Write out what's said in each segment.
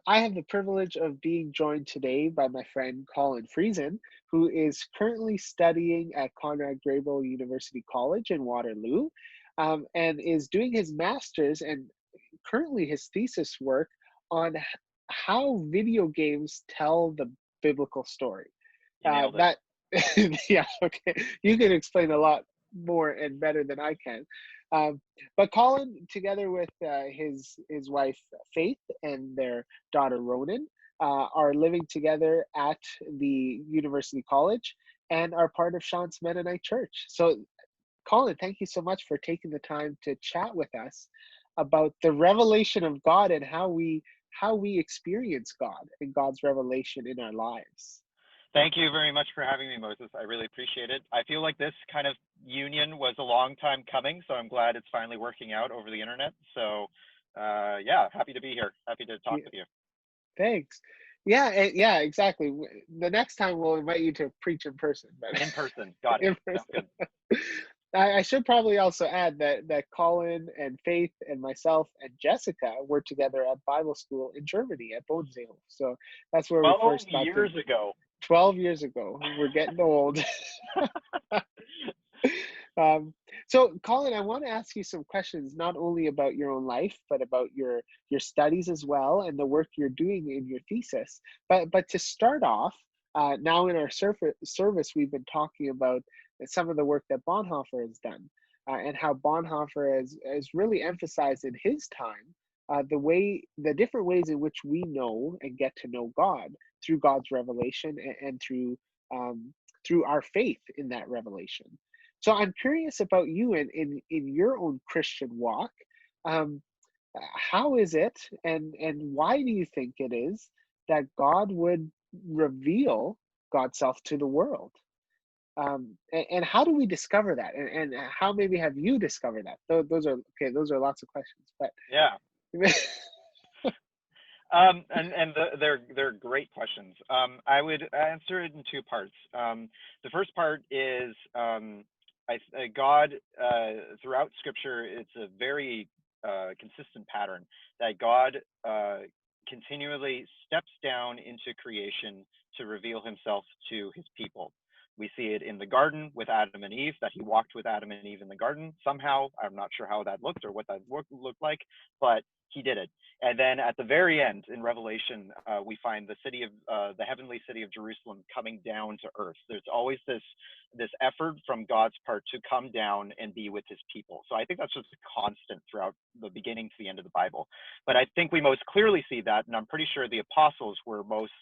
I have the privilege of being joined today by my friend Colin Friesen, who is currently studying at Conrad Grebel University College in Waterloo, and is doing his master's and currently his thesis work on how video games tell the biblical story. You nailed it. That, yeah, okay. You can explain a lot more and better than I can. Um, but Colin, together with his wife Faith and their daughter Ronan, are living together at the University College and are part of Sean's Mennonite Church. So, Colin, thank you so much for taking the time to chat with us about the revelation of God and how we experience God and God's revelation in our lives. Thank you very much for having me, Moses. I really appreciate it. I feel like this kind of union was a long time coming, so I'm glad it's finally working out over the internet. So, yeah, happy to be here. Happy to talk Yeah, with you thanks. Yeah, yeah, exactly. The next time we'll invite you to preach in person, but in person. Got it. in Sounds person. good. I should probably also add that Colin and Faith and myself and Jessica were together at Bible school in Germany at Bodensee. So that's where we 12 first got to years ago. 12 years ago. We're getting old. Um, so, Colin, I want to ask you some questions, not only about your own life, but about your studies as well, and the work you're doing in your thesis. But to start off, now in our service, we've been talking about some of the work that Bonhoeffer has done, and how Bonhoeffer has really emphasized in his time the different ways in which we know and get to know God through God's revelation and through our faith in that revelation. So I'm curious about you in your own Christian walk. Um, how is it, and why do you think it is that God would reveal God's self to the world? And how do we discover that? And how maybe have you discovered that? Those are okay. Those are lots of questions, but Yeah. They're great questions. I would answer it in two parts. The first part is God throughout Scripture. It's a very consistent pattern that God continually steps down into creation to reveal Himself to His people. We see it in the garden with Adam and Eve, that He walked with Adam and Eve in the garden somehow. I'm not sure how that looked or what that looked like, but He did it. And then at the very end in Revelation, we find the heavenly city of Jerusalem coming down to earth. There's always this effort from God's part to come down and be with His people. So I think that's just a constant throughout the beginning to the end of the Bible. But I think we most clearly see that, and I'm pretty sure the apostles were most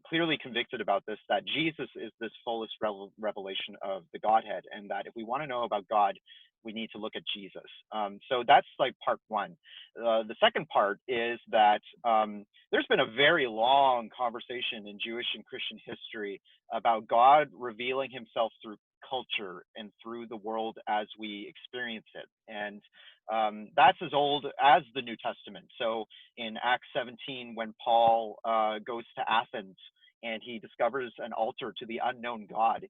clearly convicted about this, that Jesus is this fullest revelation of the Godhead, and that if we want to know about God, we need to look at Jesus. So that's like part one. The second part is that there's been a very long conversation in Jewish and Christian history about God revealing Himself through culture and through the world as we experience it. And that's as old as the New Testament. So in Acts 17, when Paul goes to Athens and he discovers an altar to the unknown God,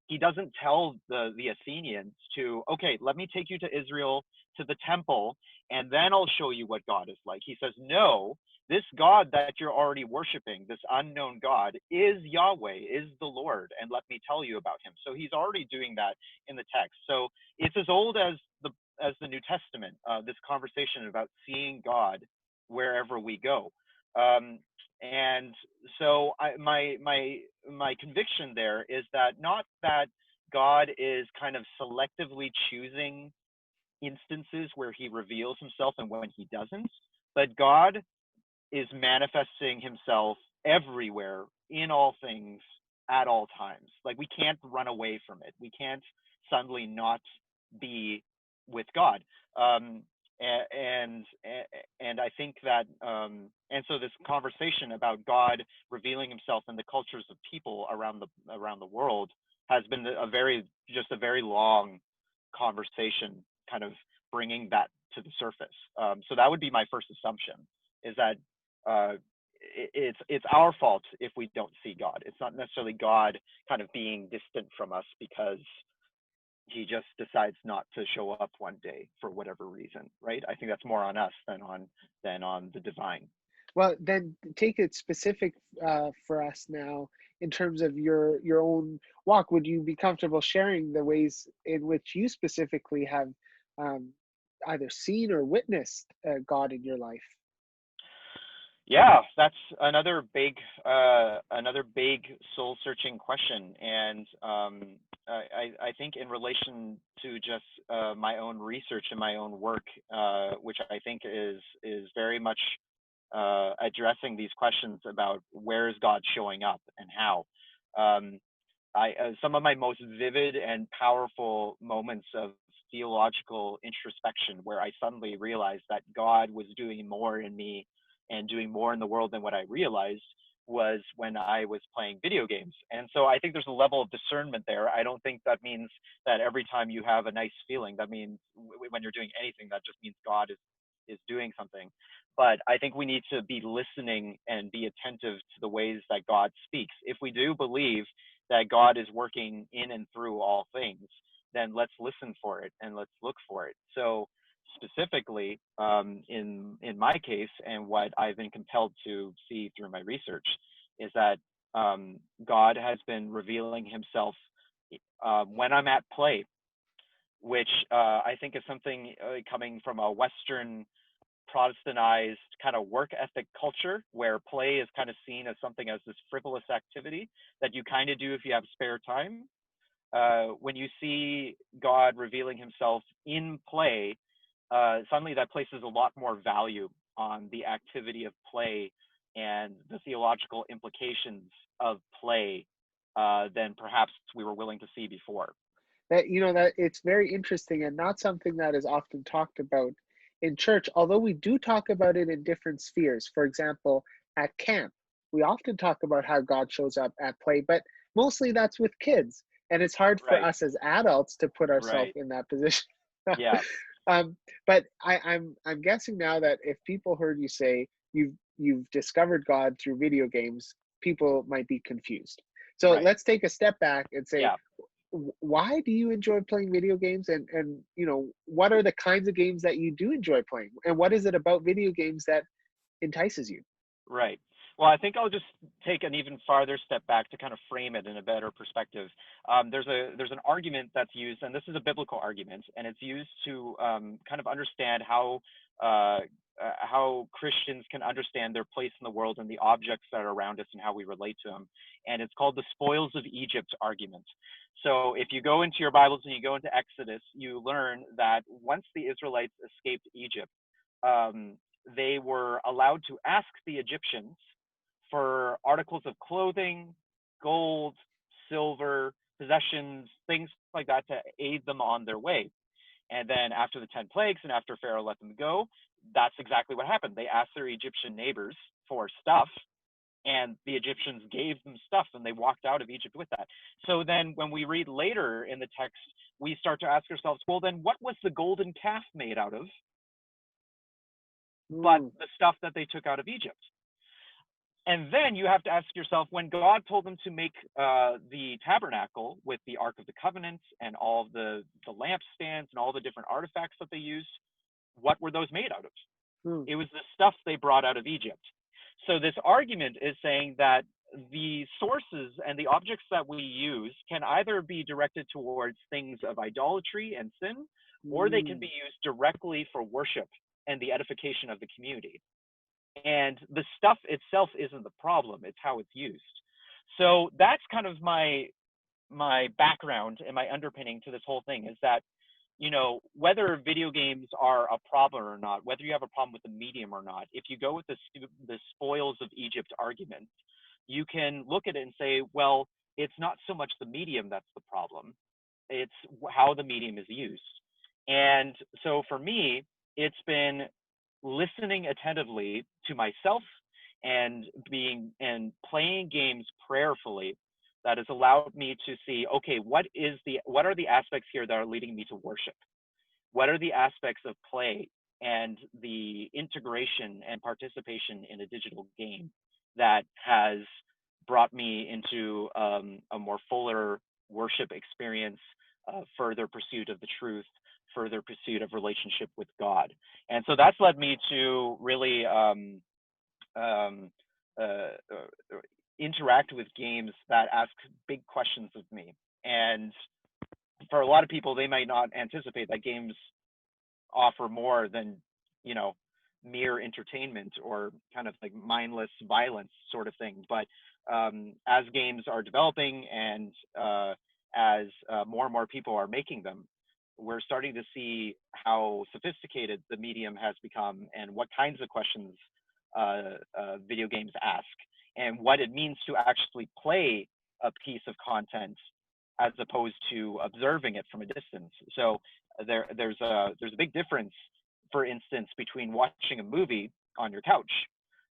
he doesn't tell the Athenians to, okay, let me take you to Israel, to the temple, and then I'll show you what God is like. He says, no, this God that you're already worshiping, this unknown God, is Yahweh, is the Lord, and let me tell you about Him. So he's already doing that in the text. So it's as old as the New Testament, this conversation about seeing God wherever we go. And so my conviction there is that not that God is kind of selectively choosing instances where He reveals Himself and when He doesn't, but God is manifesting Himself everywhere in all things at all times. Like, we can't run away from it. We can't suddenly not be with God. And I think that and so this conversation about God revealing Himself in the cultures of people around the world has been a very long conversation, kind of bringing that to the surface. So that would be my first assumption, is that it's our fault if we don't see God. It's not necessarily God kind of being distant from us because He just decides not to show up one day for whatever reason, right? I think that's more on us than on the divine. Well, then take it specific for us now in terms of your own walk. Would you be comfortable sharing the ways in which you specifically have um, either seen or witnessed God in your life? Yeah, that's another big soul searching question, and I think in relation to just my own research and my own work, which I think is very much addressing these questions about where is God showing up and how. Um, some of my most vivid and powerful moments of theological introspection, where I suddenly realized that God was doing more in me and doing more in the world than what I realized, was when I was playing video games. And so I think there's a level of discernment there. I don't think that means that every time you have a nice feeling, that means when you're doing anything, that just means God is doing something. But I think we need to be listening and be attentive to the ways that God speaks. If we do believe that God is working in and through all things, then let's listen for it and let's look for it. So specifically, in my case, and what I've been compelled to see through my research, is that God has been revealing Himself when I'm at play, which I think is something coming from a Western Protestantized kind of work ethic culture, where play is kind of seen as something as this frivolous activity that you kind of do if you have spare time. When you see God revealing Himself in play, suddenly that places a lot more value on the activity of play and the theological implications of play than perhaps we were willing to see before. That that it's very interesting and not something that is often talked about in church, although we do talk about it in different spheres. For example, at camp, we often talk about how God shows up at play, but mostly that's with kids, and it's hard for Right, us as adults to put ourselves right. in that position. Yeah, But I'm guessing now that if people heard you say you've discovered God through video games, people might be confused. So right. let's take a step back and say, Yeah. why do you enjoy playing video games, and what are the kinds of games that you do enjoy playing, and what is it about video games that entices you? Right. Well, I think I'll just take an even farther step back to kind of frame it in a better perspective. There's an argument that's used, and this is a biblical argument, and it's used to kind of understand how Christians can understand their place in the world and the objects that are around us and how we relate to them. And it's called the spoils of Egypt argument. So if you go into your Bibles and you go into Exodus, you learn that once the Israelites escaped Egypt, um, they were allowed to ask the Egyptians for articles of clothing, gold, silver, possessions, things like that to aid them on their way. And then after the 10 plagues and after Pharaoh let them go, that's exactly what happened. They asked their Egyptian neighbors for stuff, and the Egyptians gave them stuff, and they walked out of Egypt with that. So then when we read later in the text, we start to ask ourselves, well, then what was the golden calf made out of but Hmm. the stuff that they took out of Egypt? And then you have to ask yourself, when God told them to make the tabernacle with the Ark of the Covenant and all of the lampstands and all the different artifacts that they used, what were those made out of? Hmm. It was the stuff they brought out of Egypt. So this argument is saying that the sources and the objects that we use can either be directed towards things of idolatry and sin, or they can Hmm. be used directly for worship and the edification of the community. And the stuff itself isn't the problem, it's how it's used. So that's kind of my background and my underpinning to this whole thing, is that whether video games are a problem or not, whether you have a problem with the medium or not, if you go with the spoils of Egypt argument, you can look at it and say, well, it's not so much the medium that's the problem, it's how the medium is used. And so for me, it's been listening attentively to myself and playing games prayerfully that has allowed me to see, okay, what are the aspects here that are leading me to worship? What are the aspects of play and the integration and participation in a digital game that has brought me into a more fuller worship experience, further pursuit of the truth, further pursuit of relationship with God? And so that's led me to really um, interact with games that ask big questions of me. And for a lot of people, they might not anticipate that games offer more than, you know, mere entertainment or kind of like mindless violence sort of thing. But as games are developing and as more and more people are making them, we're starting to see how sophisticated the medium has become and what kinds of questions video games ask and what it means to actually play a piece of content as opposed to observing it from a distance. So there's a big difference, for instance, between watching a movie on your couch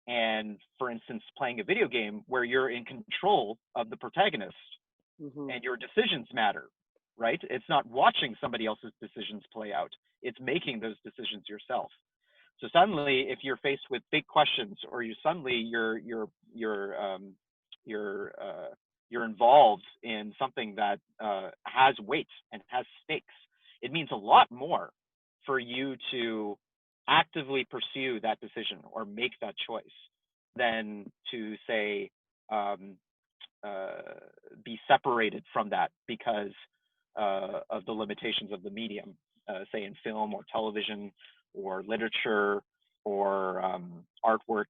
and, for instance, playing a video game where you're in control of the protagonist Hmm. and your decisions matter, right? It's not watching somebody else's decisions play out. It's making those decisions yourself. So suddenly, if you're faced with big questions, or you suddenly you're you're involved in something that has weight and has stakes, it means a lot more for you to actively pursue that decision or make that choice than to say um, uh, be separated from that because of the limitations of the medium, say in film or television or literature or artwork,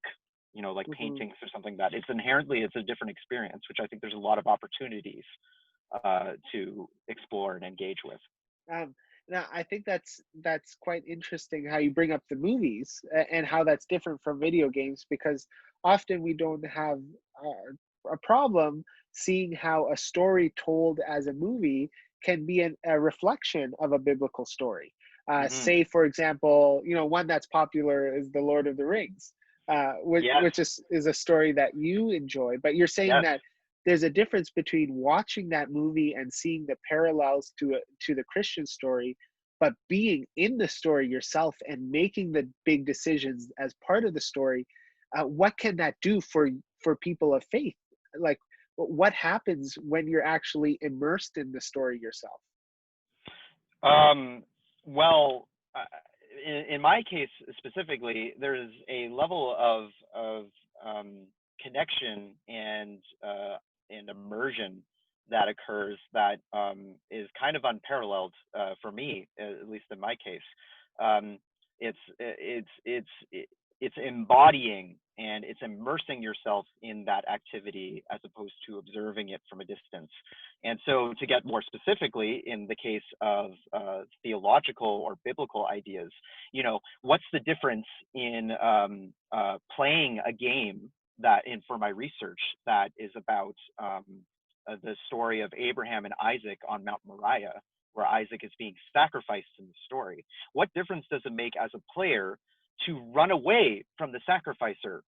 you know, like Hmm. paintings or something that it's a different experience, which I think there's a lot of opportunities to explore and engage with. Um, Now, I think that's quite interesting how you bring up the movies and how that's different from video games because often we don't have a problem seeing how a story told as a movie can be a reflection of a biblical story. Hmm. Say, for example, one that's popular is The Lord of the Rings, Yes, which is a story that you enjoy. But you're saying yes. that there's a difference between watching that movie and seeing the parallels to the Christian story, but being in the story yourself and making the big decisions as part of the story. What can that do for people of faith? Like, what happens when you're actually immersed in the story yourself? Um, well, in my case specifically, there's a level of connection and immersion that occurs that is kind of unparalleled for me, at least in my case. Um, it's embodying and it's immersing yourself in that activity as opposed to observing it from a distance. And so, to get more specifically, in the case of theological or biblical ideas, you know, what's the difference in playing a game for my research that is about the story of Abraham and Isaac on Mount Moriah, where Isaac is being sacrificed in the story? What difference does it make as a player to run away from the sacrificer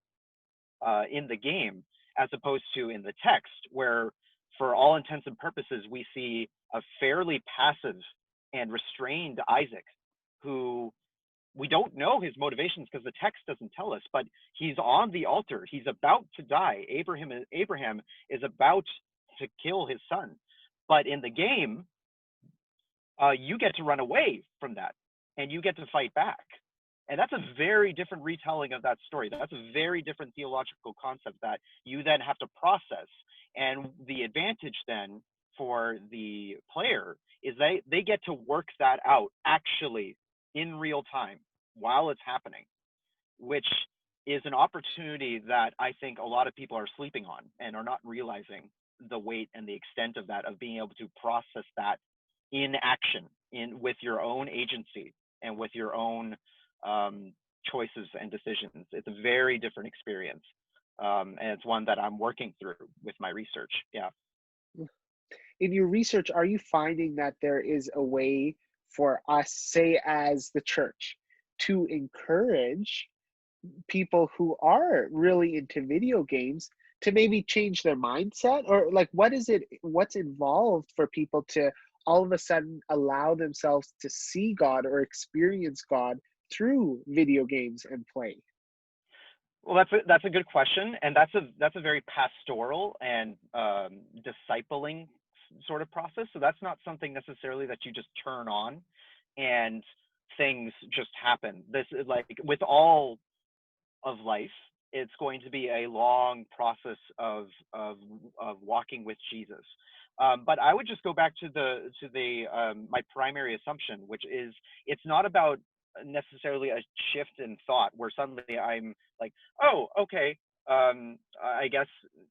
in the game as opposed to in the text, where for all intents and purposes we see a fairly passive and restrained Isaac who we don't know his motivations because the text doesn't tell us, but he's on the altar. He's about to die. Abraham is about to kill his son. But in the game, you get to run away from that and you get to fight back. And that's a very different retelling of that story. That's a very different theological concept that you then have to process. And the advantage then for the player is they get to work that out actually in real time while it's happening, which is an opportunity that I think a lot of people are sleeping on and are not realizing the weight and the extent of that, of being able to process that in action, in with your own agency and with your own um, choices and decisions. It's a very different experience, and it's one that I'm working through with my research. Yeah. In your research, are you finding that there is a way for us, say, as the church, to encourage people who are really into video games to maybe change their mindset? Or like, what's involved for people to all of a sudden allow themselves to see God or experience God through video games and play? Well, that's a good question, and that's a very pastoral and discipling sort of process. So that's not something necessarily that you just turn on and things just happen. This is like with all of life. it's going to be a long process of walking with Jesus. But I would just go back to the my primary assumption, which is it's not about necessarily a shift in thought where suddenly I'm like, oh, okay, I guess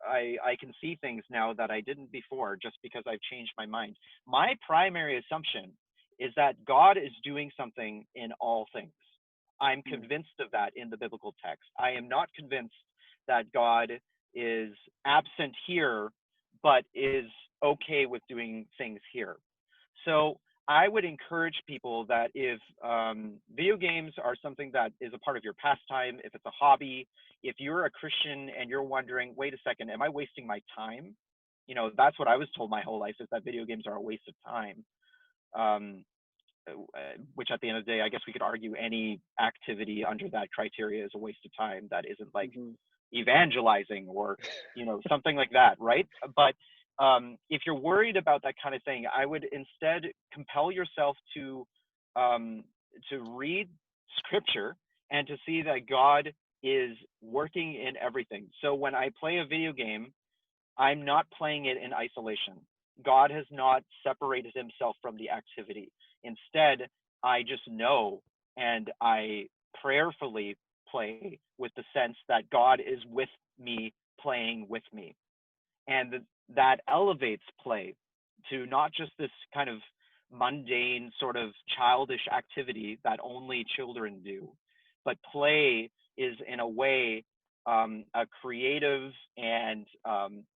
I can see things now that I didn't before just because I've changed my mind. My primary assumption is that God is doing something in all things. I'm Mm, convinced of that in the biblical text. I am not convinced that God is absent here, but is okay with doing things here. So I would encourage people that if video games are something that is a part of your pastime, if it's a hobby, if you're a Christian and you're wondering, wait a second, am I wasting my time? You know, that's what I was told my whole life is that video games are a waste of time. Um, which at the end of the day, I guess we could argue any activity under that criteria is a waste of time that isn't like mhm, evangelizing or, you know, something like that, right? But if you're worried about that kind of thing, I would instead compel yourself um, to read scripture and to see that God is working in everything. So when I play a video game, I'm not playing it in isolation. God has not separated himself from the activity. Instead, I just know and I prayerfully play with the sense that God is with me, playing with me. And that elevates play to not just this kind of mundane, sort of childish activity that only children do, but play is, in a way, a creative and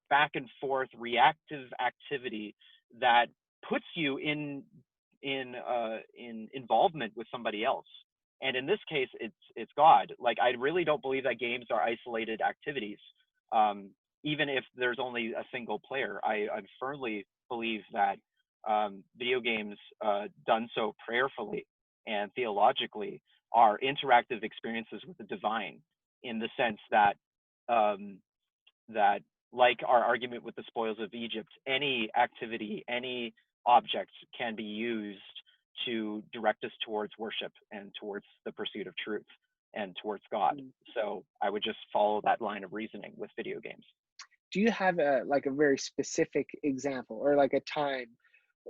back and forth reactive activity that puts you in involvement with somebody else. And in this case, it's God. Like I really don't believe that games are isolated activities. Um, Even if there's only a single player, I firmly believe that video games done so prayerfully and theologically are interactive experiences with the divine in the sense that um, that like our argument with the spoils of Egypt, any activity, any object can be used to direct us towards worship and towards the pursuit of truth and towards God. mm. So I would just follow that line of reasoning with video games. Do you have a like a very specific example or like a time?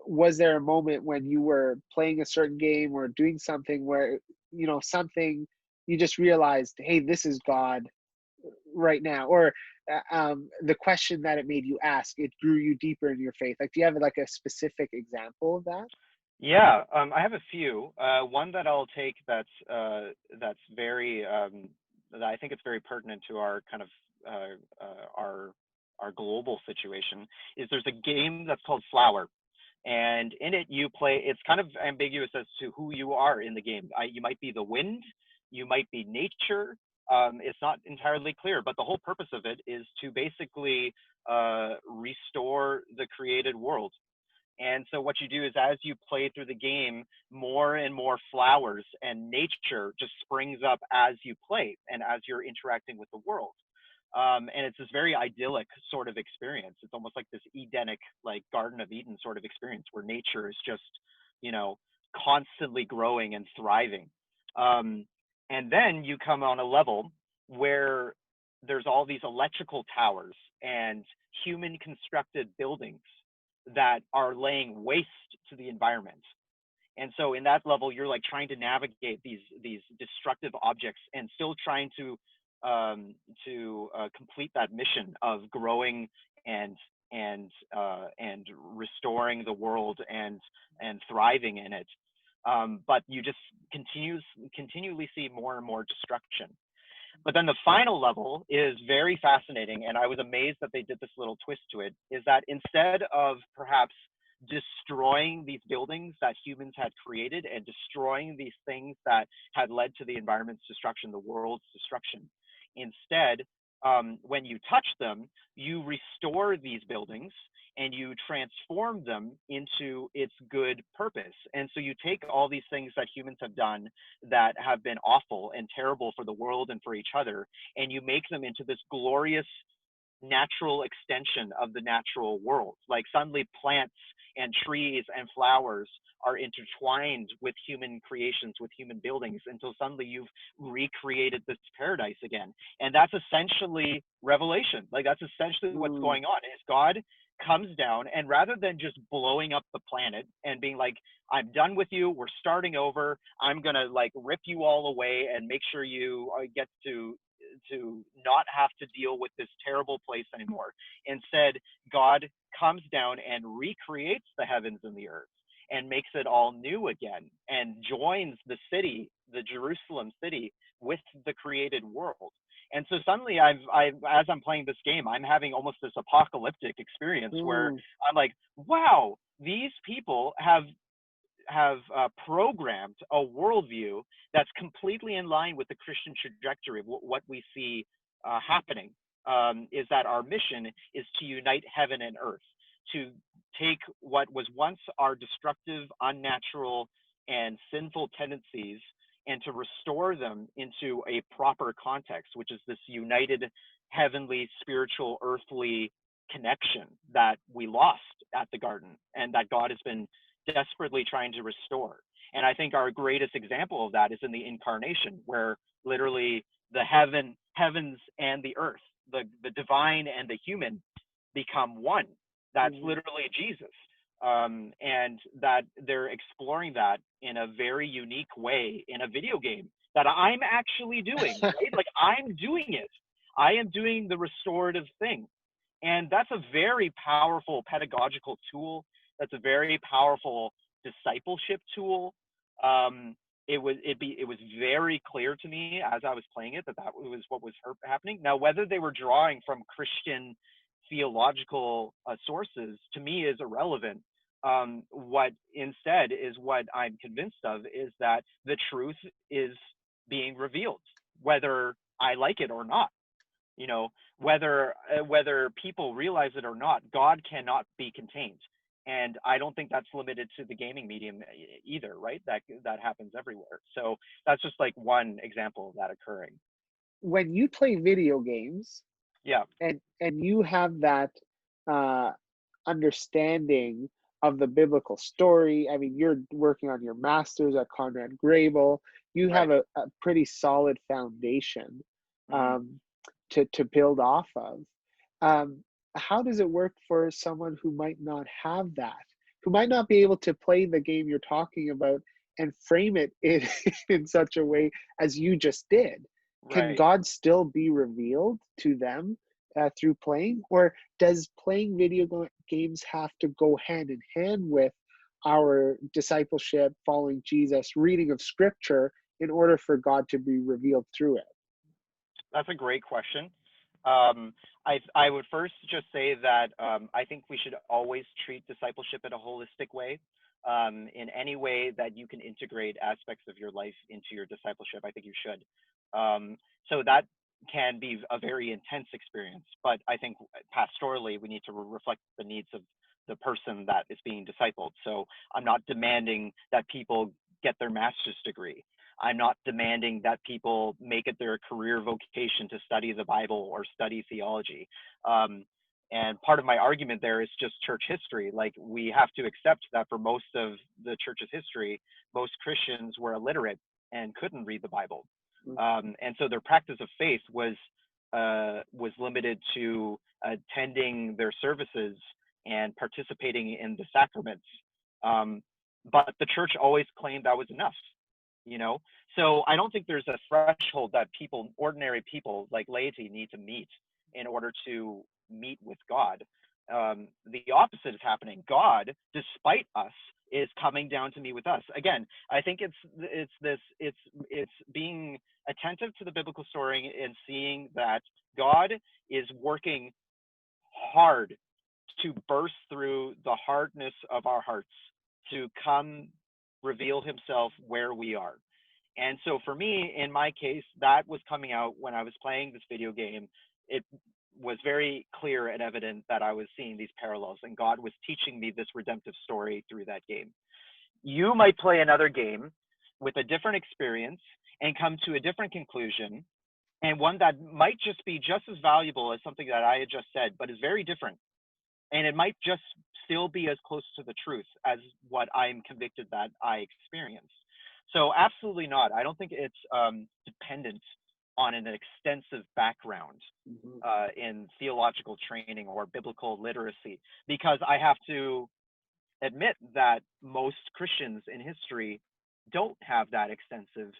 Was there a moment when you were playing a certain game or doing something where, something you just realized, hey, this is God right now? Or the question that it made you ask, it grew you deeper in your faith. Like, do you have like a specific example of that? Yeah, I have a few. One that I'll take that's very that I think it's very pertinent to our kind of our global situation is there's a game that's called Flower, and in it you play. It's kind of ambiguous as to who you are in the game. You might be the wind, you might be nature. It's not entirely clear, but the whole purpose of it is to basically restore the created world. And so what you do is as you play through the game, more and more flowers and nature just springs up as you play and as you're interacting with the world. And it's this very idyllic sort of experience. It's almost like this Edenic, like Garden of Eden sort of experience where nature is just, you know, constantly growing and thriving. Um, and then you come on a level where there's all these electrical towers and human constructed buildings that are laying waste to the environment. And so in that level, you're like trying to navigate these destructive objects and still trying to complete that mission of growing and and restoring the world and thriving in it. But you just continually see more and more destruction. But then the final level is very fascinating, and I was amazed that they did this little twist to it, is that instead of perhaps destroying these buildings that humans had created and destroying these things that had led to the environment's destruction, the world's destruction, instead, when you touch them, you restore these buildings and you transform them into its good purpose. And so you take all these things that humans have done that have been awful and terrible for the world and for each other, and you make them into this glorious natural extension of the natural world. Like suddenly plants and trees and flowers are intertwined with human creations, with human buildings, until suddenly you've recreated this paradise again. And that's essentially revelation. Like that's essentially what's Mm, going on is God comes down, and rather than just blowing up the planet and being like, I'm done with you, we're starting over, I'm gonna like rip you all away and make sure you get to not have to deal with this terrible place anymore. Instead, God comes down and recreates the heavens and the earth and makes it all new again and joins the city, the Jerusalem city, with the created world. And so suddenly as I'm playing this game, I'm having almost this apocalyptic experience where mm, I'm like, wow, these people have programmed a worldview that's completely in line with the Christian trajectory of what we see happening. Is that our mission is to unite heaven and earth, to take what was once our destructive, unnatural, and sinful tendencies and to restore them into a proper context, which is this united heavenly, spiritual, earthly connection that we lost at the garden and that God has been desperately trying to restore. And I think our greatest example of that is in the incarnation, where literally the heavens and the earth, the divine and the human become one. That's mm. literally Jesus. And that they're exploring that in a very unique way in a video game that I'm actually doing, right? Like I'm doing it. I am doing the restorative thing. And that's a very powerful pedagogical tool. That's a very powerful discipleship tool. It was very clear to me as I was playing it that was what was happening. Now, whether they were drawing from Christian theological sources to me is irrelevant. What instead is what I'm convinced of is that the truth is being revealed, whether I like it or not. You know, whether people realize it or not, God cannot be contained, and I don't think that's limited to the gaming medium either, right? That happens everywhere. So that's just like one example of that occurring. When you play video games Yeah, and you have that uh, understanding of the biblical story, I mean, you're working on your master's at Conrad Grebel. You right. have a pretty solid foundation Hmm. um, to build off of. Um, how does it work for someone who might not have that, who might not be able to play the game you're talking about and frame it in, in such a way as you just did? Can Right. God still be revealed to them through playing, or does playing games have to go hand in hand with our discipleship, following Jesus, reading of Scripture, in order for God to be revealed through it? That's a great question. I would first just say that I think we should always treat discipleship in a holistic way. In any way that you can integrate aspects of your life into your discipleship, I think you should. So that can be a very intense experience, but I think pastorally we need to reflect the needs of the person that is being discipled. So I'm not demanding that people get their master's degree. I'm not demanding that people make it their career vocation to study the Bible or study theology. Um, and part of my argument there is just church history. Like we have to accept that for most of the church's history, most Christians were illiterate and couldn't read the Bible, and so their practice of faith was limited to attending their services and participating in the sacraments. Um, but the church always claimed that was enough, you know. So I don't think there's a threshold that people, ordinary people like laity, need to meet in order to meet with God. The opposite is happening. God, despite us, is coming down to meet with us. Again, I think it's being attentive to the biblical story and seeing that God is working hard to burst through the hardness of our hearts to come reveal himself where we are. And so for me, in my case, that was coming out when I was playing this video game. It was very clear and evident that I was seeing these parallels, and God was teaching me this redemptive story through that game. You might play another game with a different experience and come to a different conclusion, and one that might just be just as valuable as something that I had just said, but is very different. And it might just still be as close to the truth as what I'm convicted that I experienced. So absolutely not. I don't think it's dependent on an extensive background Mhm. in theological training or biblical literacy, because I have to admit that most Christians in history don't have that extensive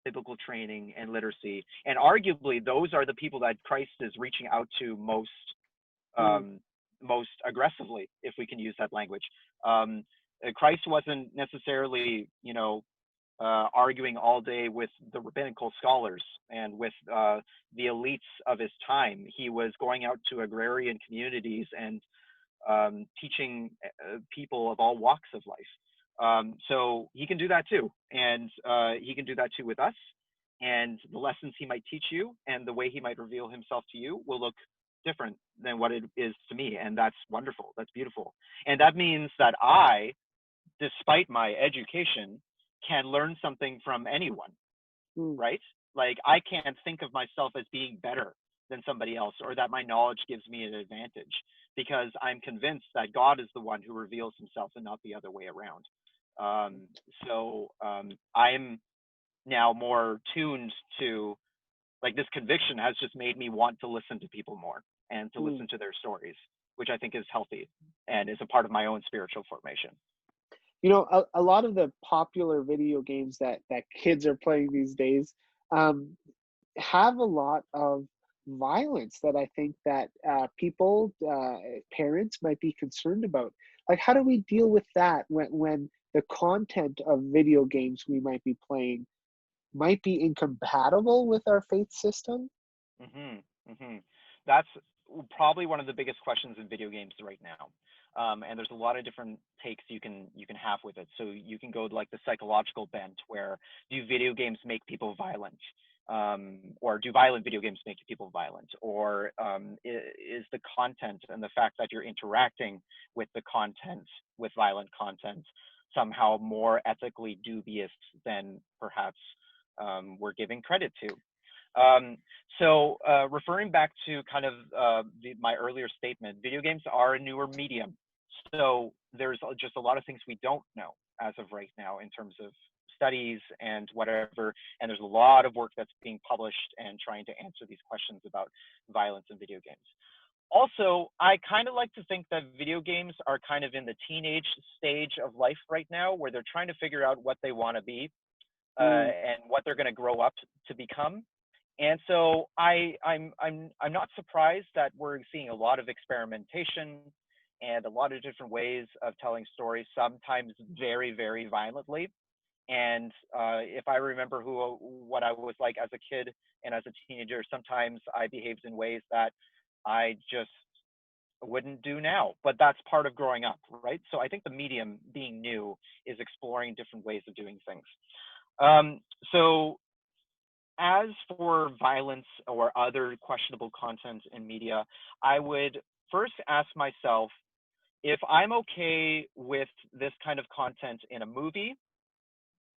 biblical training and literacy. And arguably, those are the people that Christ is reaching out to Mm. um, most aggressively, if we can use that language. Um, Christ wasn't necessarily, arguing all day with the rabbinical scholars and with the elites of his time. He was going out to agrarian communities and teaching people of all walks of life. So he can do that too. And he can do that too with us. And the lessons he might teach you and the way he might reveal himself to you will look different than what it is to me. And that's wonderful. That's beautiful. And that means that I, despite my education, can learn something from anyone, Mm. right? Like I can't think of myself as being better than somebody else or that my knowledge gives me an advantage because I'm convinced that God is the one who reveals himself and not the other way around. So I'm now more tuned to, like, this conviction has just made me want to listen to people more and to Mm. listen to their stories, which I think is healthy and is a part of my own spiritual formation. A lot of the popular video games that kids are playing these days um, have a lot of violence that I think that people, parents might be concerned about. Like, how do we deal with that when the content of video games we might be playing might be incompatible with our faith system? Hmm hmm That's probably one of the biggest questions in video games right now. And there's a lot of different takes you can have with it. So you can go like the psychological bent, where do video games make people violent, or do violent video games make people violent, or is the content and the fact that you're interacting with the content, with violent content, somehow more ethically dubious than perhaps we're giving credit to? Um, so referring back to kind of my earlier statement, video games are a newer medium. So there's just a lot of things we don't know as of right now in terms of studies and whatever. And there's a lot of work that's being published and trying to answer these questions about violence in video games. Also, I kind of like to think that video games are kind of in the teenage stage of life right now, where they're trying to figure out what they want to be Mm. and what they're going to grow up to become. And so I'm not surprised that we're seeing a lot of experimentation and a lot of different ways of telling stories, sometimes very, very violently. And if I remember what I was like as a kid and as a teenager, sometimes I behaved in ways that I just wouldn't do now. But that's part of growing up, right? So I think the medium being new is exploring different ways of doing things. Um, so as for violence or other questionable content in media, I would first ask myself, if I'm okay with this kind of content in a movie,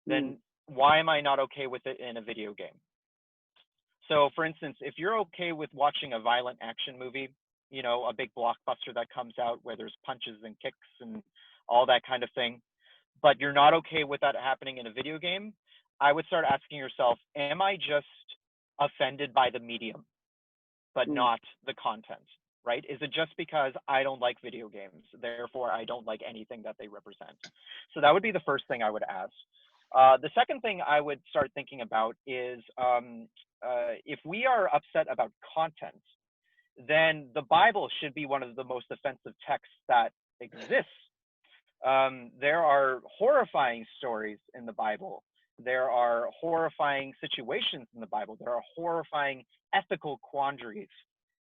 Mm. then why am I not okay with it in a video game? So, for instance, if you're okay with watching a violent action movie, a big blockbuster that comes out where there's punches and kicks and all that kind of thing, but you're not okay with that happening in a video game, I would start asking yourself, am I just offended by the medium, but Mm. not the content, right? Is it just because I don't like video games, therefore I don't like anything that they represent? So that would be the first thing I would ask. The second thing I would start thinking about is if we are upset about content, then the Bible should be one of the most offensive texts that exists. There are horrifying stories in the Bible. There are horrifying situations in the Bible. There are horrifying ethical quandaries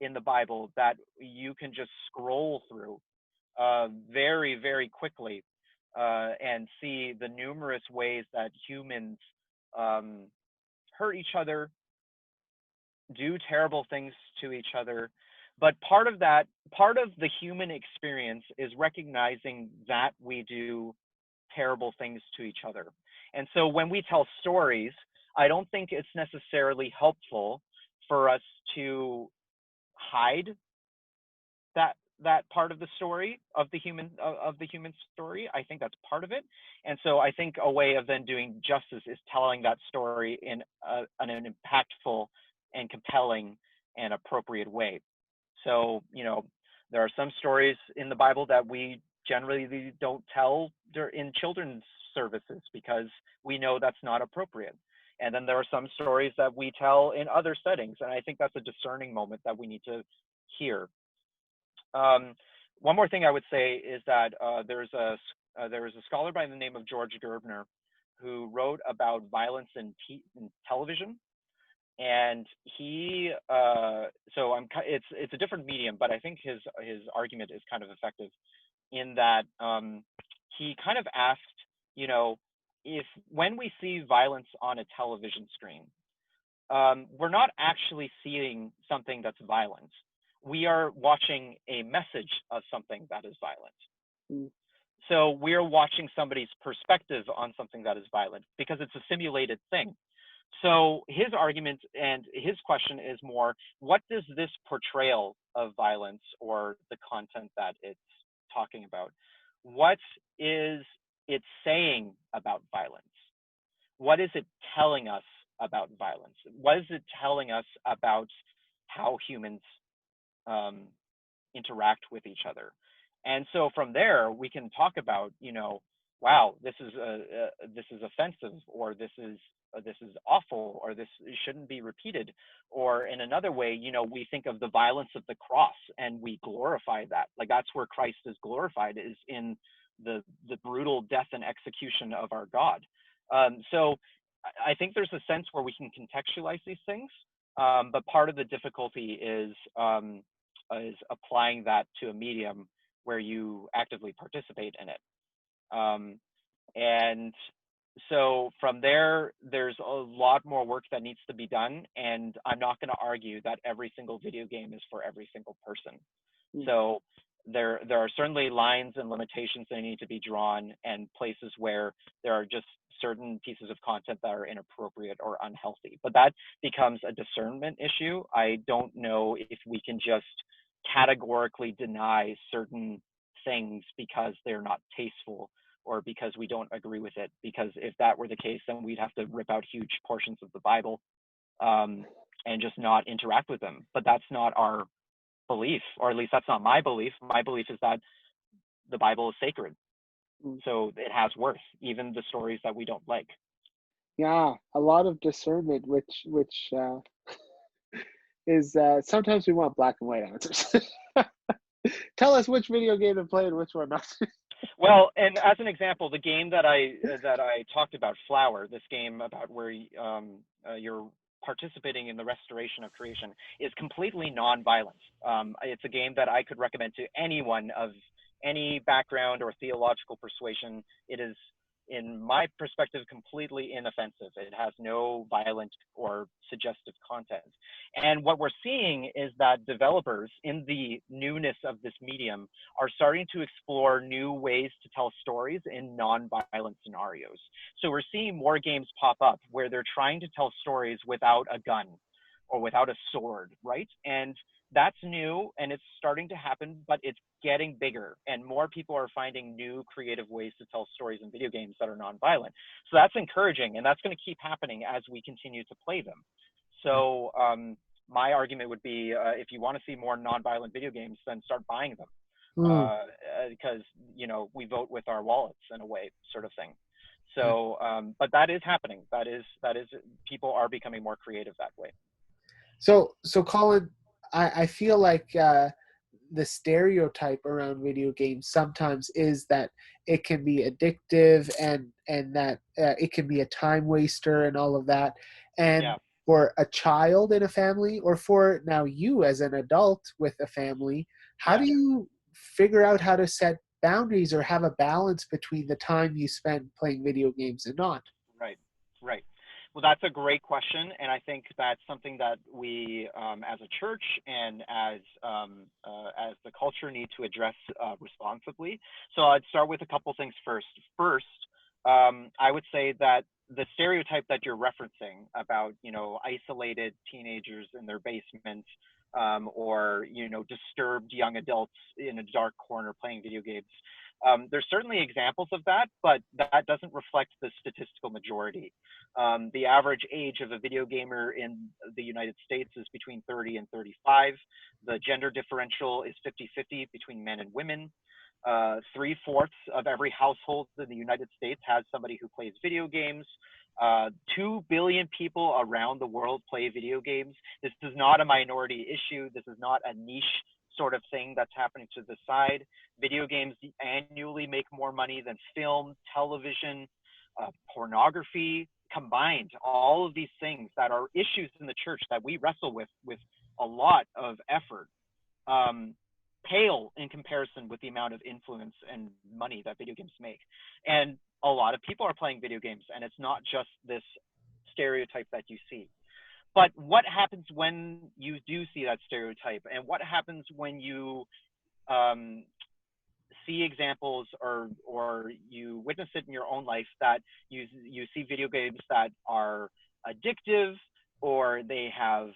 in the Bible that you can just scroll through very, very quickly and see the numerous ways that humans um, hurt each other, do terrible things to each other. But part of the human experience is recognizing that we do terrible things to each other. And so when we tell stories, I don't think it's necessarily helpful for us to hide that part of the story of the human story. I think that's part of it. And so I think a way of then doing justice is telling that story in an impactful and compelling and appropriate way. So, there are some stories in the Bible that we generally don't tell in children's services because we know that's not appropriate. And then there are some stories that we tell in other settings. And I think that's a discerning moment that we need to hear. One more thing I would say is that there was a scholar by the name of George Gerbner who wrote about violence in television, and he it's a different medium, but I think his argument is kind of effective in that he kind of asked, if when we see violence on a television screen, we're not actually seeing something that's violent. We are watching a message of something that is violent. Mm. So we're watching somebody's perspective on something that is violent because it's a simulated thing. So his argument and his question is more, what does this portrayal of violence or the content that it's talking about, what is it saying about violence? What is it telling us about violence? What is it telling us about how humans interact with each other? And so from there we can talk about, wow, this is offensive, or this is awful, or this shouldn't be repeated. Or in another way, we think of the violence of the cross and we glorify that. Like, that's where Christ is glorified, is in the brutal death and execution of our God. So I think there's a sense where we can contextualize these things, but part of the difficulty is applying that to a medium where you actively participate in it. And so from there, there's a lot more work that needs to be done. And I'm not going to argue that every single video game is for every single person. Mm-hmm. So there are certainly lines and limitations that need to be drawn, and places where there are just certain pieces of content that are inappropriate or unhealthy. But that becomes a discernment issue. I don't know if we can just categorically deny certain things because they're not tasteful or because we don't agree with it. Because if that were the case, then we'd have to rip out huge portions of the Bible and just not interact with them. But that's not our belief, or at least that's not my belief. My belief is that the Bible is sacred. So it has worth, even the stories that we don't like. Yeah, a lot of discernment, which is sometimes we want black and white answers. Tell us which video game to play and which one not. Well, and as an example, the game that I talked about, Flower, this game about where you're participating in the restoration of creation, is completely non-violent. It's a game that I could recommend to anyone of any background or theological persuasion. It is, in my perspective, completely inoffensive. It has no violent or suggestive content. And what we're seeing is that developers, in the newness of this medium, are starting to explore new ways to tell stories in non-violent scenarios. So we're seeing more games pop up where they're trying to tell stories without a gun or without a sword, right? And that's new, and it's starting to happen, but it's getting bigger, and more people are finding new creative ways to tell stories in video games that are nonviolent. So that's encouraging, and that's going to keep happening as we continue to play them. So my argument would be, if you want to see more nonviolent video games, then start buying them, because we vote with our wallets in a way, sort of thing. So, but that is happening. That is people are becoming more creative that way. So Colin, I feel like the stereotype around video games sometimes is that it can be addictive and that it can be a time waster and all of that. And for a child in a family, or for now you as an adult with a family, how do you figure out how to set boundaries or have a balance between the time you spend playing video games and not? Right. Well, that's a great question, and I think that's something that we, as a church and as the culture, need to address responsibly. So I'd start with a couple things first. First, I would say that the stereotype that you're referencing about, you know, isolated teenagers in their basement, or, you know, disturbed young adults in a dark corner playing video games. There's certainly examples of that, but that doesn't reflect the statistical majority. The average age of a video gamer in the United States is between 30 and 35. The gender differential is 50-50 between men and women. 3/4 of every household in the United States has somebody who plays video games. 2 billion people around the world play video games. This is not a minority issue. This is not a niche sort of thing that's happening to the side. Video games annually make more money than film, television, pornography combined. All of these things that are issues in the church that we wrestle with a lot of effort, pale in comparison with the amount of influence and money that video games make. And a lot of people are playing video games, and it's not just this stereotype that you see. But what happens when you do see that stereotype, and what happens when you see examples or you witness it in your own life, that you see video games that are addictive, or they have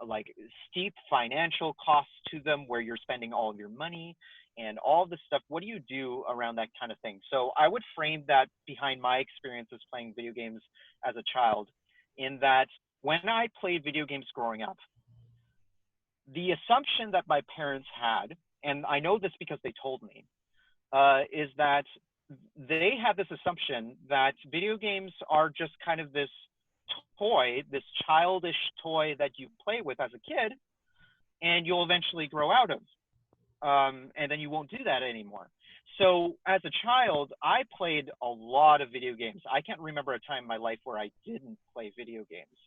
like steep financial costs to them where you're spending all of your money and all this stuff? What do you do around that kind of thing? So I would frame that behind my experiences playing video games as a child, in that when I played video games growing up, the assumption that my parents had, and I know this because they told me, is that they had this assumption that video games are just kind of this toy, this childish toy that you play with as a kid, and you'll eventually grow out of. And then you won't do that anymore. So as a child, I played a lot of video games. I can't remember a time in my life where I didn't play video games.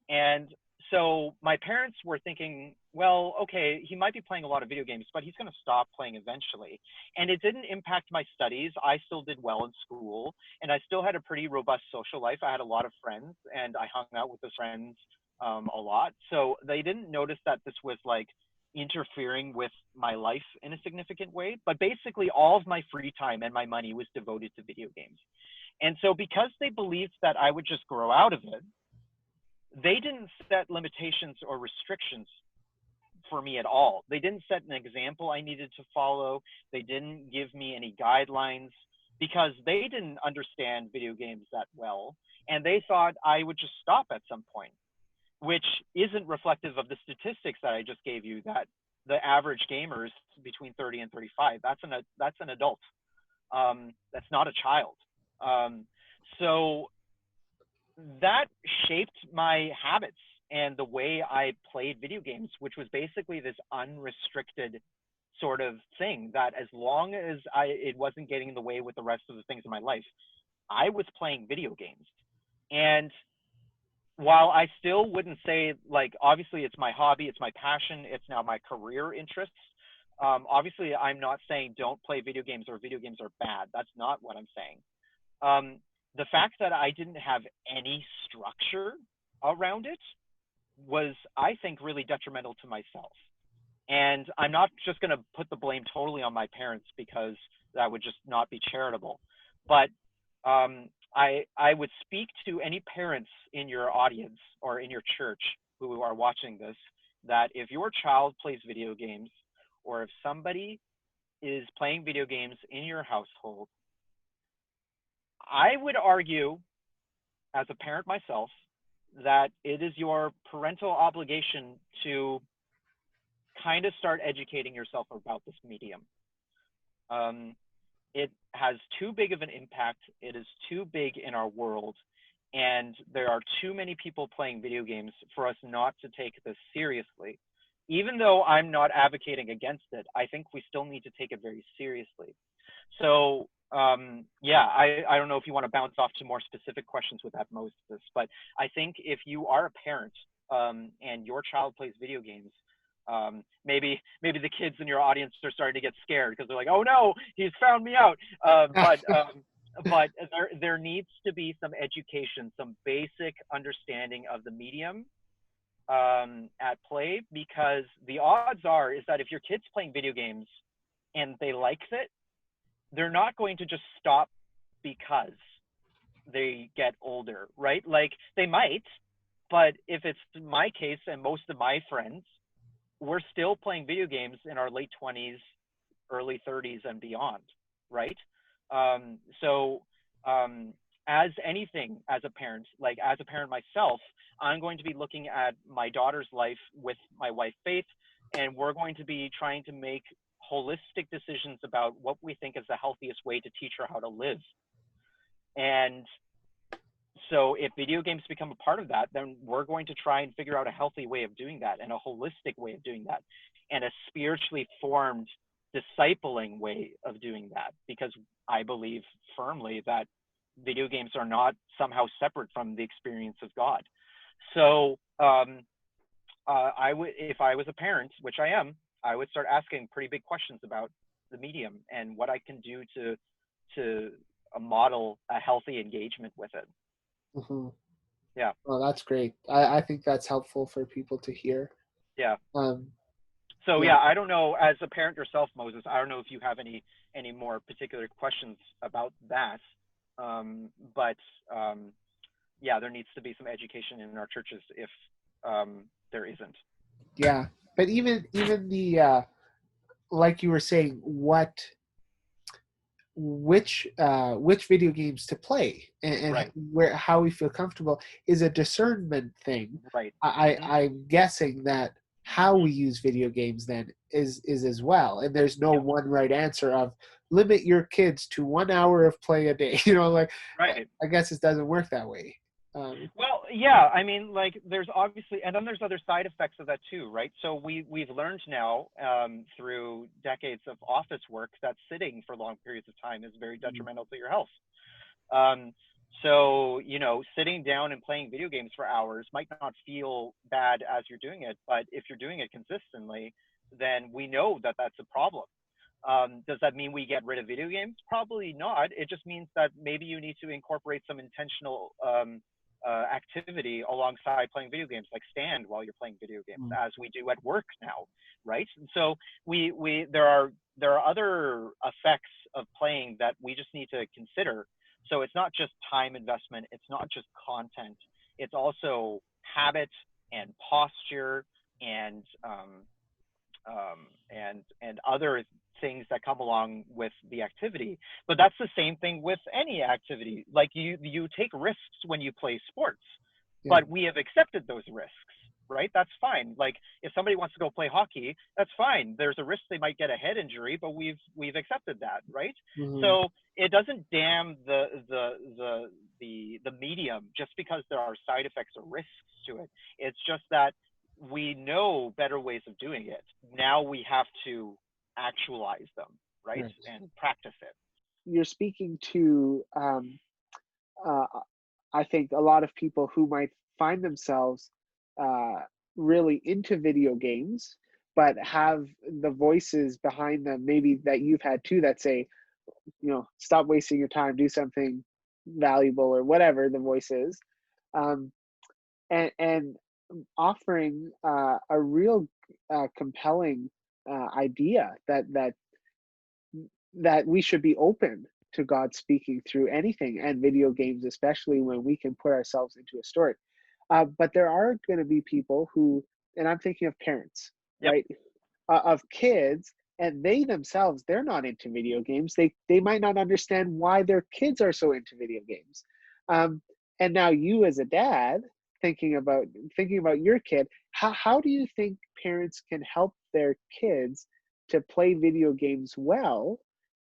And so my parents were thinking, well, okay, he might be playing a lot of video games, but he's going to stop playing eventually. And it didn't impact my studies. I still did well in school, and I still had a pretty robust social life. I had a lot of friends, and I hung out with those friends a lot. So they didn't notice that this was like interfering with my life in a significant way. But basically all of my free time and my money was devoted to video games. And so because they believed that I would just grow out of it, they didn't set limitations or restrictions for me at all. They didn't set an example I needed to follow. They didn't give me any guidelines, because they didn't understand video games that well. And they thought I would just stop at some point, which isn't reflective of the statistics that I just gave you, that the average gamer is between 30 and 35. That's an adult. That's not a child. So that shaped my habits and the way I played video games, which was basically this unrestricted sort of thing, that as long as it wasn't getting in the way with the rest of the things in my life, I was playing video games. And while I still wouldn't say, like, obviously it's my hobby, it's my passion, it's now my career interests. Obviously I'm not saying don't play video games or video games are bad. That's not what I'm saying. The fact that I didn't have any structure around it was, I think, really detrimental to myself. And I'm not just going to put the blame totally on my parents, because that would just not be charitable. But I would speak to any parents in your audience or in your church who are watching this, that if your child plays video games, or if somebody is playing video games in your household, I would argue, as a parent myself, that it is your parental obligation to kind of start educating yourself about this medium. It has too big of an impact. It is too big in our world. And there are too many people playing video games for us not to take this seriously. Even though I'm not advocating against it, I think we still need to take it very seriously. So yeah, I don't know if you want to bounce off to more specific questions with that, Moses, but I think if you are a parent and your child plays video games, maybe the kids in your audience are starting to get scared because they're like, oh no, he's found me out. But there needs to be some education, some basic understanding of the medium at play, because the odds are is that if your kid's playing video games and they like it, they're not going to just stop because they get older, right? Like they might, but if it's my case and most of my friends, we're still playing video games in our late 20s, early 30s, and beyond, right? So, as anything, as a parent, like as a parent myself, I'm going to be looking at my daughter's life with my wife, Faith, and we're going to be trying to make holistic decisions about what we think is the healthiest way to teach her how to live. And so if video games become a part of that, then we're going to try and figure out a healthy way of doing that and a holistic way of doing that and a spiritually formed discipling way of doing that, because I believe firmly that video games are not somehow separate from the experience of God. So I would, if I was a parent, which I am, I would start asking pretty big questions about the medium and what I can do to model a healthy engagement with it. Mm-hmm. Yeah. Well, that's great. I think that's helpful for people to hear. Yeah. Um, So yeah. yeah, I don't know, as a parent yourself, Moses, I don't know if you have any more particular questions about that. But yeah, there needs to be some education in our churches if there isn't. Yeah. But even the like you were saying, which video games to play and Right. where how we feel comfortable is a discernment thing. Right. I'm guessing that how we use video games then is as well, and there's no Yeah. one right answer of limit your kids to 1 hour of play a day. Like Right. I guess it doesn't work that way. Well, yeah, I mean, like, there's obviously, and then there's other side effects of that too, right? So we've learned now through decades of office work that sitting for long periods of time is very detrimental to your health. So, sitting down and playing video games for hours might not feel bad as you're doing it, but if you're doing it consistently, then we know that that's a problem. Does that mean we get rid of video games? Probably not. It just means that maybe you need to incorporate some intentional activity alongside playing video games, like stand while you're playing video games, as we do at work now, right? And so there are other effects of playing that we just need to consider. So it's not just time investment, it's not just content, it's also habit and posture and other things that come along with the activity. But that's the same thing with any activity. Like you take risks when you play sports, but we have accepted those risks, right? That's fine. Like if somebody wants to go play hockey, that's fine. There's a risk they might get a head injury, but we've accepted that, right? Mm-hmm. So it doesn't damn the medium just because there are side effects or risks to it. It's just that we know better ways of doing it. Now we have to actualize them, right? And practice it. You're speaking to, I think, a lot of people who might find themselves really into video games, but have the voices behind them, maybe that you've had too, that say, stop wasting your time, do something valuable, or whatever the voice is. And offering a real compelling idea that we should be open to God speaking through anything, and video games especially, when we can put ourselves into a story. But there are going to be people who, and I'm thinking of parents, right, of kids, and they themselves, they're not into video games. They might not understand why their kids are so into video games. And now you, as a dad, thinking about your kid, how do you think parents can help their kids to play video games well,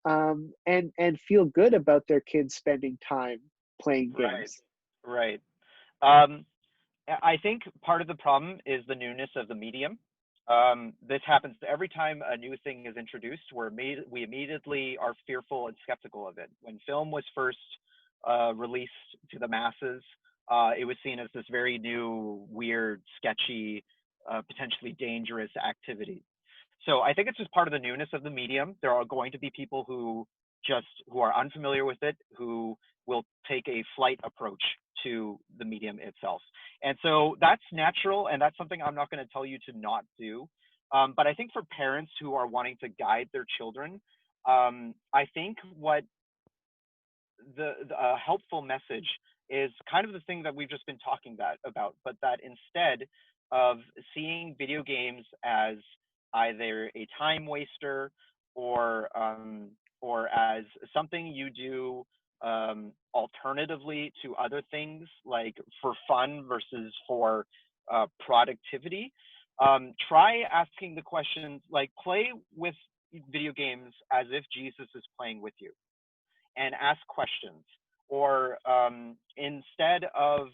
and feel good about their kids spending time playing games? Right. I think part of the problem is the newness of the medium. This happens every time a new thing is introduced. We immediately are fearful and skeptical of it. When film was first released to the masses, it was seen as this very new, weird, sketchy, potentially dangerous activity. So I think it's just part of the newness of the medium. There are going to be people who are unfamiliar with it, who will take a flight approach to the medium itself. And so that's natural, and that's something I'm not going to tell you to not do. But I think for parents who are wanting to guide their children, I think what the helpful message is kind of the thing that we've just been talking about, but that instead of seeing video games as either a time waster or as something you do alternatively to other things, like for fun versus for productivity. Try asking the questions, like play with video games as if Jesus is playing with you, and ask questions. Or instead of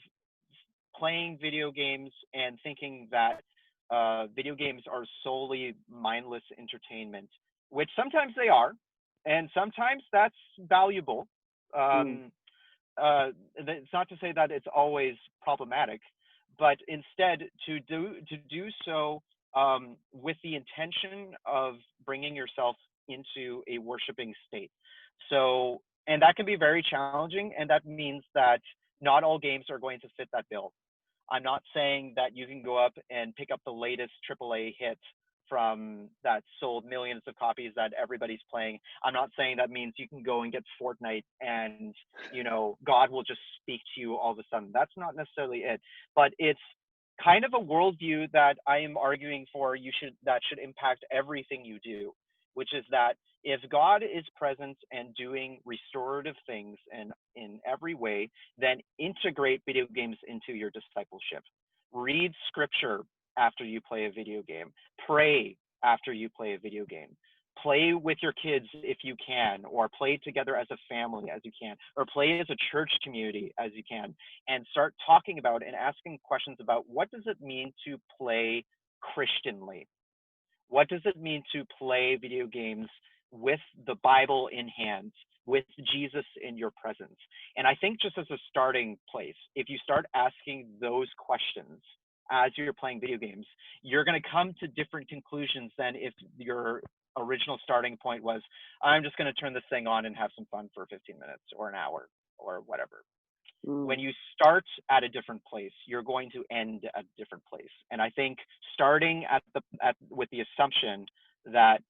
playing video games and thinking that video games are solely mindless entertainment, which sometimes they are, and sometimes that's valuable. Mm, Um, it's not to say that it's always problematic, but instead to do so with the intention of bringing yourself into a worshiping state. So, and that can be very challenging, and that means that not all games are going to fit that bill. I'm not saying that you can go up and pick up the latest AAA hit from that sold millions of copies that everybody's playing. I'm not saying that means you can go and get Fortnite and, God will just speak to you all of a sudden. That's not necessarily it, but it's kind of a worldview that I am arguing for that should impact everything you do, which is that if God is present and doing restorative things and in every way, then integrate video games into your discipleship. Read scripture after you play a video game. Pray after you play a video game. Play with your kids if you can, or play together as a family as you can, or play as a church community as you can, and start talking about and asking questions about what does it mean to play Christianly? What does it mean to play video games with the Bible in hand, with Jesus in your presence? And I think just as a starting place, if you start asking those questions as you're playing video games, you're going to come to different conclusions than if your original starting point was, I'm just going to turn this thing on and have some fun for 15 minutes or an hour or whatever. mm, When you start at a different place, you're going to end at a different place. And I think starting with the assumption that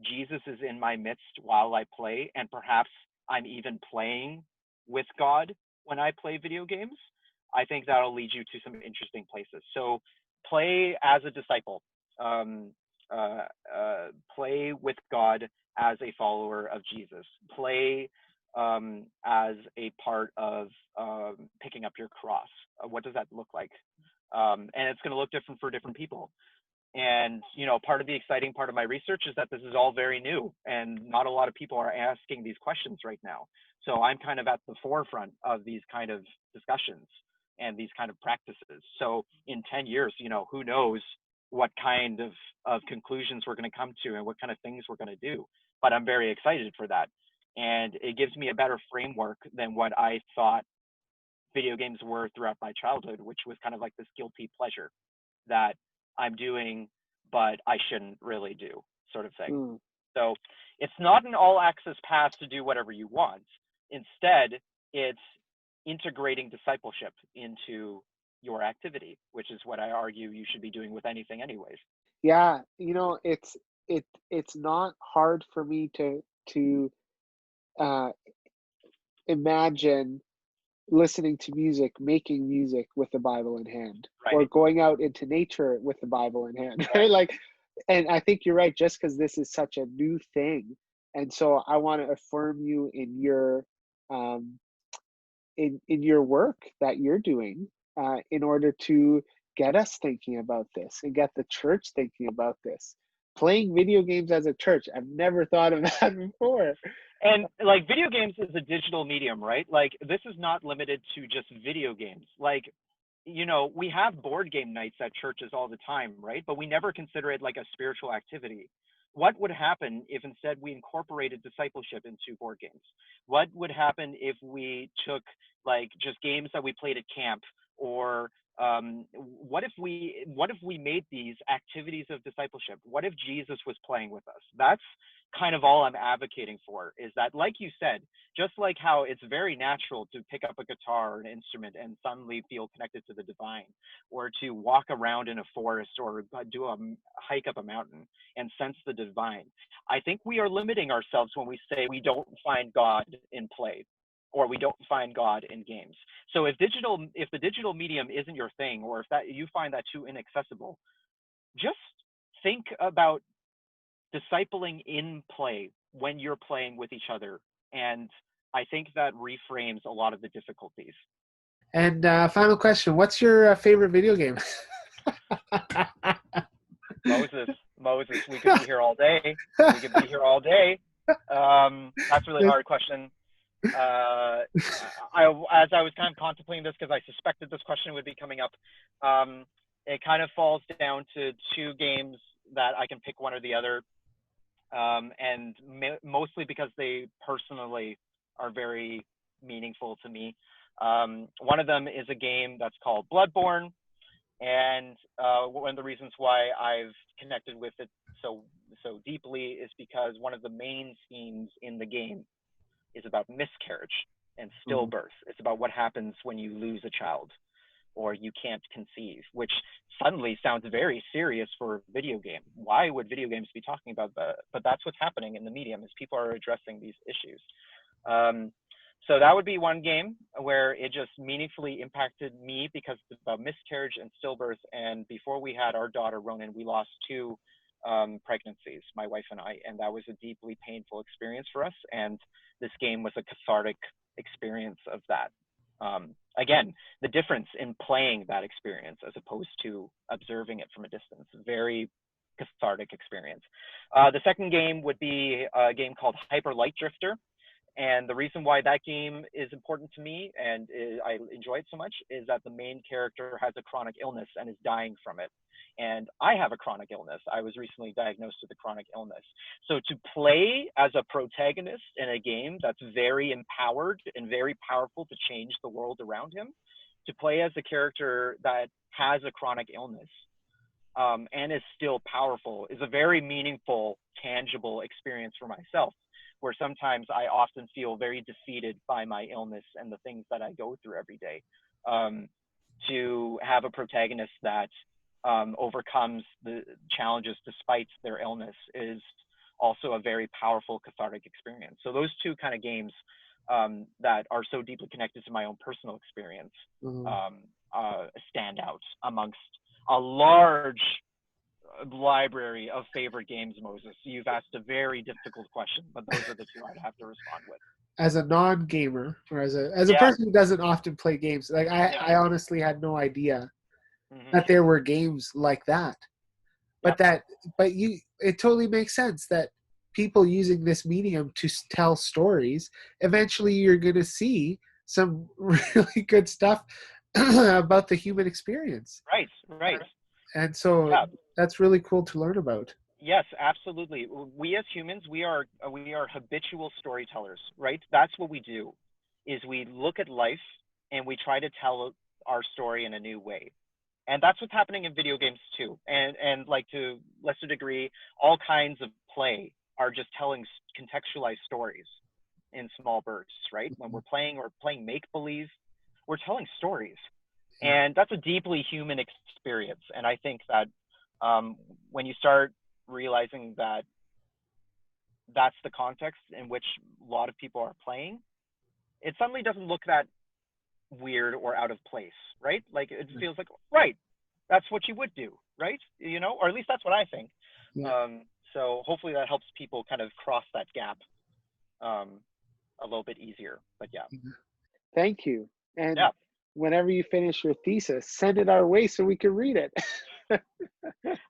Jesus is in my midst while I play, and perhaps I'm even playing with God when I play video games, I think that'll lead you to some interesting places. So play as a disciple. Um, Play with God as a follower of Jesus. Play as a part of picking up your cross. What does that look like? And it's going to look different for different people. And, part of the exciting part of my research is that this is all very new and not a lot of people are asking these questions right now. So I'm kind of at the forefront of these kind of discussions and these kind of practices. So in 10 years, who knows what kind of conclusions we're going to come to and what kind of things we're going to do. But I'm very excited for that. And it gives me a better framework than what I thought video games were throughout my childhood, which was kind of like this guilty pleasure that I'm doing, but I shouldn't really do, sort of thing. mm. So it's not an all access pass to do whatever you want. Instead, it's integrating discipleship into your activity, which is what I argue you should be doing with anything anyways. Yeah, it's not hard for me to uh, imagine listening to music, making music with the Bible in hand, or Right. going out into nature with the Bible in hand, Yeah. right? Like, and I think you're right, just because this is such a new thing. And so I want to affirm you um, in your work that you're doing in order to get us thinking about this and get the church thinking about this. Playing video games as a church, I've never thought of that before. And like video games is a digital medium, right? Like this is not limited to just video games. Like, we have board game nights at churches all the time, right? But we never consider it like a spiritual activity. What would happen if instead we incorporated discipleship into board games? What would happen if we took like just games that we played at camp or What if we made these activities of discipleship? What if Jesus was playing with us? That's kind of all I'm advocating for, is that, like you said, just like how it's very natural to pick up a guitar or an instrument and suddenly feel connected to the divine, or to walk around in a forest or do a hike up a mountain and sense the divine. I think we are limiting ourselves when we say we don't find God in play, or we don't find God in games. So if the digital medium isn't your thing, or if that you find that too inaccessible, just think about discipling in play when you're playing with each other. And I think that reframes a lot of the difficulties. And final question, what's your favorite video game? Moses, we could be here all day. We could be here all day. That's a really hard question. As I was kind of contemplating this, because I suspected this question would be coming up, it kind of falls down to two games that I can pick one or the other, and mostly because they personally are very meaningful to me. One of them is a game that's called Bloodborne, and one of the reasons why I've connected with it so deeply is because one of the main themes in the game is about miscarriage and stillbirth. It's about what happens when you lose a child or you can't conceive, which suddenly sounds very serious for a video game. Why would video games be talking about that? But that's what's happening in the medium, is people are addressing these issues. So that would be one game where it just meaningfully impacted me, because it's about miscarriage and stillbirth. And before we had our daughter, Ronan, we lost two pregnancies, my wife and I, and that was a deeply painful experience for us. And this game was a cathartic experience of that. Again, the difference in playing that experience as opposed to observing it from a distance, very cathartic experience. The second game would be a game called Hyper Light Drifter. And the reason why that game is important to me and I enjoy it so much is that the main character has a chronic illness and is dying from it. And I have a chronic illness. I was recently diagnosed with a chronic illness. So to play as a protagonist in a game that's very empowered and very powerful to change the world around him, to play as a character that has a chronic illness and is still powerful, is a very meaningful, tangible experience for myself, where sometimes I often feel very defeated by my illness and the things that I go through every day. To have a protagonist that overcomes the challenges despite their illness is also a very powerful, cathartic experience. So those two kind of games that are so deeply connected to my own personal experience stand out amongst a large library of favorite games. Moses, you've asked a very difficult question, but those are the two I'd have to respond with. As a non-gamer, or as a person who doesn't often play games, like I honestly had no idea that there were games like that. But it totally makes sense that people using this medium to tell stories, eventually you're going to see some really good stuff about the human experience. Right. And so that's really cool to learn about. Yes, absolutely. We as humans, we are habitual storytellers, right? That's what we do, is we look at life and we try to tell our story in a new way. And that's what's happening in video games too. And like, to lesser degree, all kinds of play are just telling contextualized stories in small bursts, right? When we're playing or playing make-believe, we're telling stories. And that's a deeply human experience. And I think that when you start realizing that that's the context in which a lot of people are playing, it suddenly doesn't look that weird or out of place, right? Like, it feels like, right, that's what you would do, right? You know, or at least that's what I think. So hopefully that helps people kind of cross that gap a little bit easier. But Thank you. And whenever you finish your thesis, send it our way so we can read it.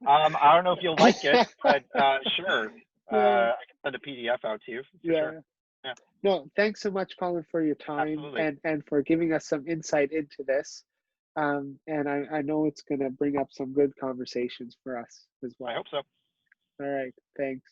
I don't know if you'll like it, but sure. I can send a PDF out to you. Sure. Yeah. No, thanks so much, Colin, for your time and for giving us some insight into this. And I know it's going to bring up some good conversations for us as well. I hope so. All right. Thanks.